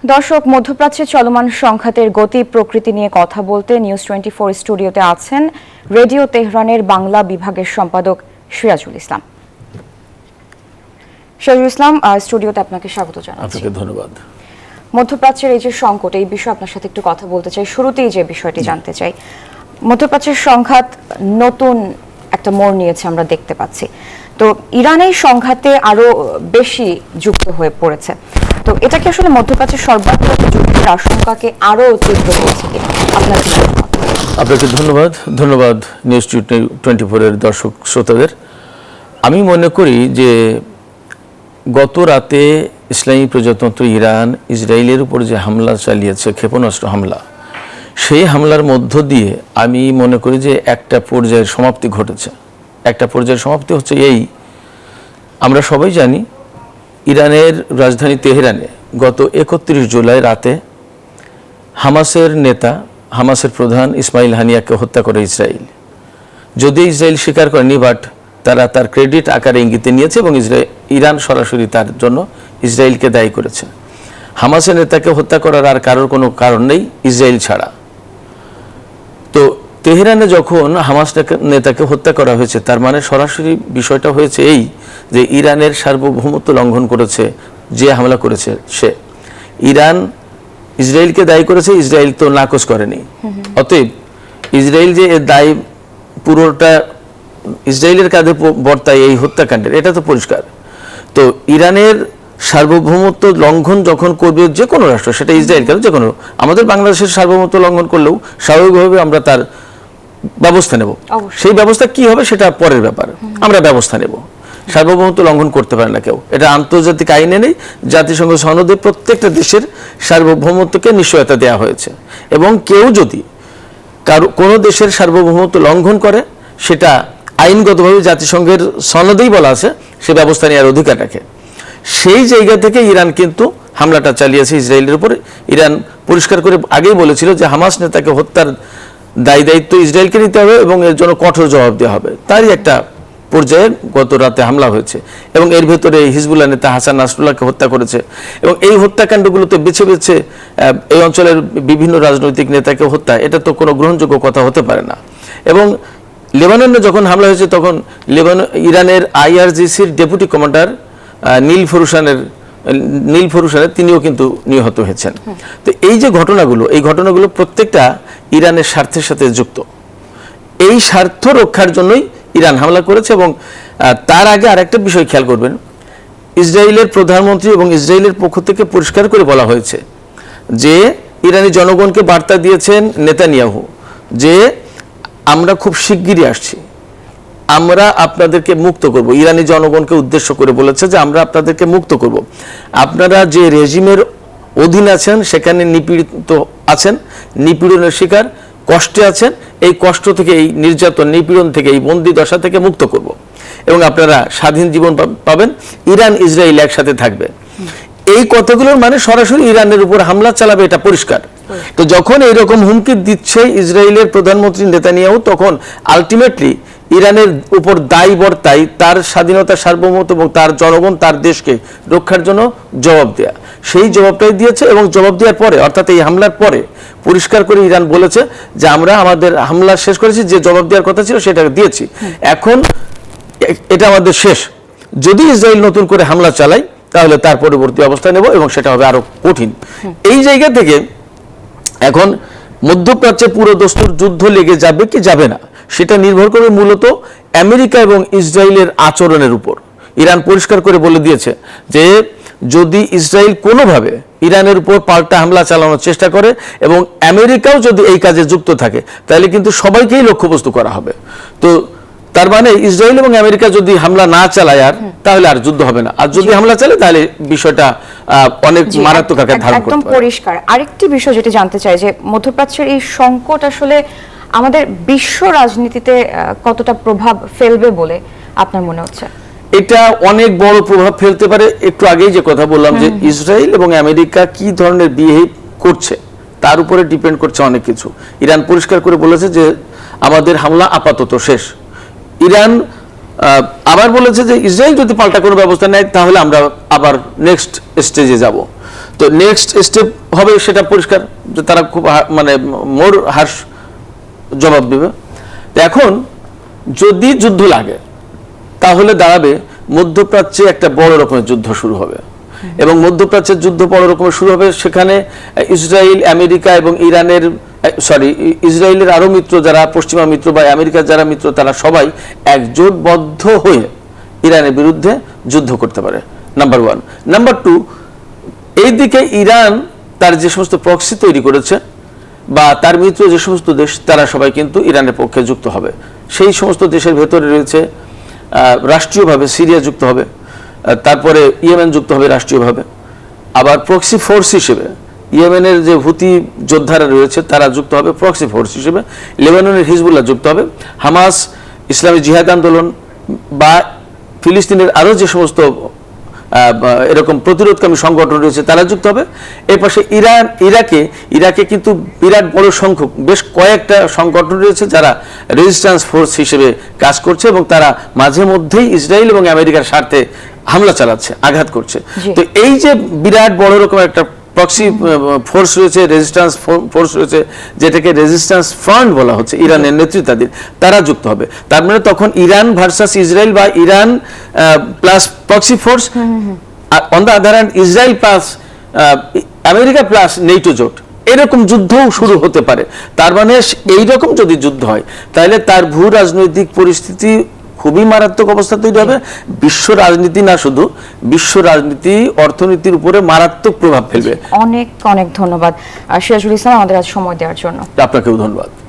দর্শক, মধ্যপ্রাচ্যে চলমান সংঘাতের গতি প্রকৃতি নিয়ে কথা বলতে নিউজ 24 স্টুডিওতে আছেন রেডিও তেহরানের বাংলা বিভাগের সম্পাদক সিরাজুল ইসলাম। সিরাজুল ইসলাম, স্টুডিওতে আপনাকে স্বাগত জানাচ্ছি। আপনাকে ধন্যবাদ। মধ্যপ্রাচ্যের এই যে সংকট, এই বিষয়ে আপনার সাথে একটু কথা বলতে চাই। শুরুতেই যে বিষয়টি জানতে চাই, মধ্যপ্রাচ্যের সংঘাত নতুন একটা মোড় নিয়েছে আমরা দেখতে পাচ্ছি। তো ইরান এই সংঘাতে আরো বেশি যুক্ত হয়ে পড়েছে। তো এটা কি আসলে মধ্যপ্রাচ্যের সর্বাত্মক যুদ্ধের আশঙ্কাকে আরো তীব্র করেছে কিনা? আপনার কি মত? আপনাকে ধন্যবাদ নিউজ 24 এর দর্শক শ্রোতাদের। আমি মনে করি যে গত রাতে ইসলামী প্রজাতন্ত্র ইরান ইসরায়েলের উপর যে হামলা চালিয়েছে, ক্ষেপণাস্ত্র হামলা, সেই হামলার মধ্য দিয়ে আমি মনে করি যে একটা পর্যায়ের সমাপ্তি ঘটেছে। একটা পর্যায়ের সমাপ্তি হচ্ছে এই, আমরা সবাই জানি ইরানের রাজধানী তেহরানে গত 31 জুলাই রাতে হামাসের নেতা, হামাসের প্রধান ইসমাইল হানিয়াকে হত্যা করে ইসরায়েল। যদি ইসরায়েল স্বীকার করেনি, বাট তারা তার ক্রেডিট আকারে ইঙ্গিতে নিয়েছে এবং ইরান সরাসরি তার জন্য ইসরায়েলকে দায়ী করেছে। হামাসের নেতাকে হত্যা করার আর কারোর কোনো কারণ নেই ইসরায়েল ছাড়া। তো তেহরানে যখন হামাস নেতাকে হত্যা করা হয়েছে, তার মানে সরাসরি বিষয়টা হয়েছে এই যে ইরানের সার্বভৌমত্ব লঙ্ঘন করেছে যে হামলা করেছে সে। ইরান ইসরায়েলকে দায়ী করেছে, ইসরায়েল তো নাকচ করেনি। অতএব ইসরায়েল যে এর দায় পুরোটা ইসরায়েলের কাঁধে বর্তায় এই হত্যাকাণ্ডের, এটা তো পরিষ্কার। তো ইরানের সার্বভৌমত্ব লঙ্ঘন যখন করবে যে কোনো রাষ্ট্র, সেটা ইসরায়েল কেন, যে কোনো, আমাদের বাংলাদেশের সার্বভৌমত্ব লঙ্ঘন করলেও স্বাভাবিকভাবে আমরা তার ব্যবস্থা নেব। সেই ব্যবস্থা কি হবে সেটা পরের ব্যাপার, আমরা ব্যবস্থা নেব। সার্বভৌমত্ব লঙ্ঘন করতে পারে না কেউ, এটা আন্তর্জাতিক আইনে নেই। জাতিসংঘ সনদে প্রত্যেকটা দেশের সার্বভৌমত্বকে নিশ্চয়তা দেওয়া হয়েছে, এবং কেউ যদি কোনো দেশের সার্বভৌমত্ব লঙ্ঘন করে, সেটা আইনগতভাবে জাতিসংঘের সনদেই বলা আছে, সে ব্যবস্থা নেওয়ার অধিকার রাখে। সেই জায়গা থেকে ইরান কিন্তু হামলাটা চালিয়েছে ইসরায়েলের উপরে। ইরান পরিষ্কার করে আগেই বলেছিল যে হামাস নেতাকে হত্যার দায়িত্ব ইসরায়েলকে নিতে হবে এবং এর জন্য কঠোর জবাব দেওয়া হবে। তারই একটা পর্যায়ে গত রাতে হামলা হয়েছে, এবং এর ভেতরে হিজবুল্লাহ নেতা হাসান নাসরুল্লাহকে হত্যা করেছে। এবং এই হত্যাকাণ্ডগুলোতে বেছে বেছে এই অঞ্চলের বিভিন্ন রাজনৈতিক নেতাকে হত্যা, এটা তো কোনো গ্রহণযোগ্য কথা হতে পারে না। এবং লেবাননে যখন হামলা হয়েছে, তখন ইরানের IRGCর ডেপুটি কমান্ডার নীল ফরুসানের তিনিও কিন্তু নিহত হয়েছেন। তো এই যে ঘটনাগুলো, এই ঘটনাগুলো প্রত্যেকটা ইরানের স্বার্থের সাথে যুক্ত। এই স্বার্থ রক্ষার জন্যই ইরান হামলা করেছে। এবং তার আগে আরেকটা বিষয় খেয়াল করবেন, ইসরায়েলের প্রধানমন্ত্রী এবং ইসরায়েলের পক্ষ থেকে পরিষ্কার করে বলা হয়েছে যে ইরানি জনগণকে বার্তা দিয়েছেন নেতানিয়াহু যে আমরা খুব শিগগিরই আসছি, আমরা আপনাদেরকে মুক্ত করব। ইরানি জনগণকে উদ্দেশ্য করে বলেছে যে আমরা আপনাদেরকে মুক্ত করব। আপনারা যে রেজিমের অধীন আছেন, সেখানে নিপীড়িত আছেন, নিপীড়নের শিকার, কষ্টে আছেন, এই কষ্ট থেকে, এই নির্যাতন নিপীড়ন থেকে, এই বন্দি দশা থেকে মুক্ত করব, এবং আপনারা স্বাধীন জীবন পাবেন, ইরান ইসরায়েল একসাথে থাকবে। এই কথাগুলোর মানে সরাসরি ইরানের উপর হামলা চালাবে, এটা পরিষ্কার। তো যখন এইরকম হুমকি দিচ্ছে ইসরায়েলের প্রধানমন্ত্রী নেতানিয়াহু, তখন আলটিমেটলি ইরানের উপর দায় বর্তায় তার স্বাধীনতা, সার্বভৌমত্ব এবং তার জনগণ, তার দেশকে রক্ষার জন্য জবাব দেয়া। সেই জবাবটাই দিয়েছে, এবং জবাব দেওয়ার পরে, অর্থাৎ এই হামলার পরে পরিষ্কার করে ইরান বলেছে যে আমরা আমাদের হামলা শেষ করেছি, যে জবাব দেওয়ার কথা ছিল সেটা দিয়েছি, এখন এটা আমাদের শেষ। যদি ইসরায়েল নতুন করে হামলা চালায়, তাহলে তার পরবর্তী অবস্থা নেব, এবং সেটা হবে আরো কঠিন। এই জায়গা থেকে এখন মধ্যপ্রাচ্যে পুরো দস্তুর যুদ্ধ লেগে যাবে কি যাবে না, সেটা নির্ভর করে মূলত আমেরিকা এবং ইসরায়েলের আচরণের উপর। ইরান পরিষ্কার করে বলে দিয়েছে যে যদি ইসরায়েল কোনোভাবে ইরানের উপর পাল্টা হামলা চালানোর চেষ্টা করে, এবং আমেরিকাও যদি এই কাজে যুক্ত থাকে, তাহলে কিন্তু সবাইকেই লক্ষ্যবস্তু করা হবে। তো তার মানে ইসরায়েল এবং আমেরিকা যদি হামলা না চালায় তাহলে আর যুদ্ধ হবে না, আর যদি হামলা চালায় তাহলে বিষয়টা অনেক মারাত্মক আকার ধারণ করতে পারে। একদম পরিষ্কার। আরেকটি বিষয় যেটা জানতে চাই, যে মধ্যপ্রাচ্যের এই সংকট আসলে আমাদের বিশ্ব রাজনীতিতে কতটা প্রভাব ফেলবে বলে আপনার মনে হচ্ছে? এটা অনেক বড় প্রভাব ফেলতে পারে। একটু আগেই যে কথা বললাম যে ইসরায়েল এবং আমেরিকা কি ধরনের বিহেভ করছে তার উপরে ডিপেন্ড করছে অনেক কিছু। ইরান পরিষ্কার করে বলেছে যে আমাদের হামলা আপাতত শেষ। ইরান আবার বলেছে যে ইসরায়েল যদি পাল্টা কোনো ব্যবস্থা নেয়, তাহলে আমরা আবার নেক্সট স্টেজে যাব। তো নেক্সট স্টেপ হবে সেটা পরিষ্কার যে তারা খুব মানে মোর হার্শ জবাব দেবে। তো এখন যদি যুদ্ধ লাগে তাহলে দাঁড়াবে মধ্যপ্রাচ্যে একটা বড় রকমের যুদ্ধ শুরু হবে, এবং মধ্যপ্রাচ্যের যুদ্ধ বড় রকমের শুরু হবে। সেখানে ইসরায়েল, আমেরিকা এবং ইরানের ইসরায়েলের আরো মিত্র যারা পশ্চিমা মিত্র বা আমেরিকার যারা মিত্র, তারা সবাই একজোটবদ্ধ হয়ে ইরানের বিরুদ্ধে যুদ্ধ করতে পারে, নাম্বার ওয়ান। নাম্বার টু, এইদিকে ইরান তার যে সমস্ত প্রক্সি তৈরি করেছে বা তার মিত্র যে সমস্ত দেশ, তারা সবাই কিন্তু ইরানের পক্ষে যুক্ত হবে। সেই সমস্ত দেশের ভেতরে রয়েছে রাষ্ট্রীয়ভাবে সিরিয়া যুক্ত হবে, তারপরে ইয়েমেন যুক্ত হবে রাষ্ট্রীয়ভাবে, আবার প্রক্সি ফোর্স হিসেবে ইয়েমেনের যে হুতি যোদ্ধারা রয়েছে তারা যুক্ত হবে প্রক্সি ফোর্স হিসেবে, লেবাননের হিজবুল্লাহ যুক্ত হবে, হামাস, ইসলামী জিহাদ আন্দোলন বা ফিলিস্তিনের আরও যে সমস্ত এরকম প্রতিরোধকামী সংগঠন রয়েছে তারা যুক্ত হবে। এর পাশে ইরাকে কিন্তু বিরাট বড় সংখ্যক বেশ কয়েকটা সংগঠন রয়েছে যারা রেজিস্ট্যান্স ফোর্স হিসেবে কাজ করছে, এবং তারা মাঝে মধ্যেই ইসরায়েল এবং আমেরিকার স্বার্থে হামলা চালাচ্ছে, আঘাত করছে। তো এই যে বিরাট বড় রকম একটা প্রক্সি ফোর্স রয়েছে, রেজিস্ট্যান্স ফোর্স রয়েছে, যেটাকে রেজিস্ট্যান্স ফ্রন্ট বলা হচ্ছে ইরানের নেতৃত্বাধীন, তারা যুক্ত হবে। তার মানে তখন ইরান ভার্সাস ইসরায়েল বা Iran plus proxy force, on the other hand Israel plus America plus NATO জোট, এরকম যুদ্ধও শুরু হতে পারে। তার মানে এইরকম যদি যুদ্ধ হয় তাহলে তার ভূ রাজনৈতিক পরিস্থিতি খুবই মারাত্মক অবস্থা তৈরি হবে। বিশ্ব রাজনীতি না, শুধু বিশ্ব রাজনীতি অর্থনীতির উপরে মারাত্মক প্রভাব ফেলবে। অনেক অনেক ধন্যবাদ সিরাজুল ইসলাম আমাদের আজ সময় দেওয়ার জন্য। আপনাকেও ধন্যবাদ।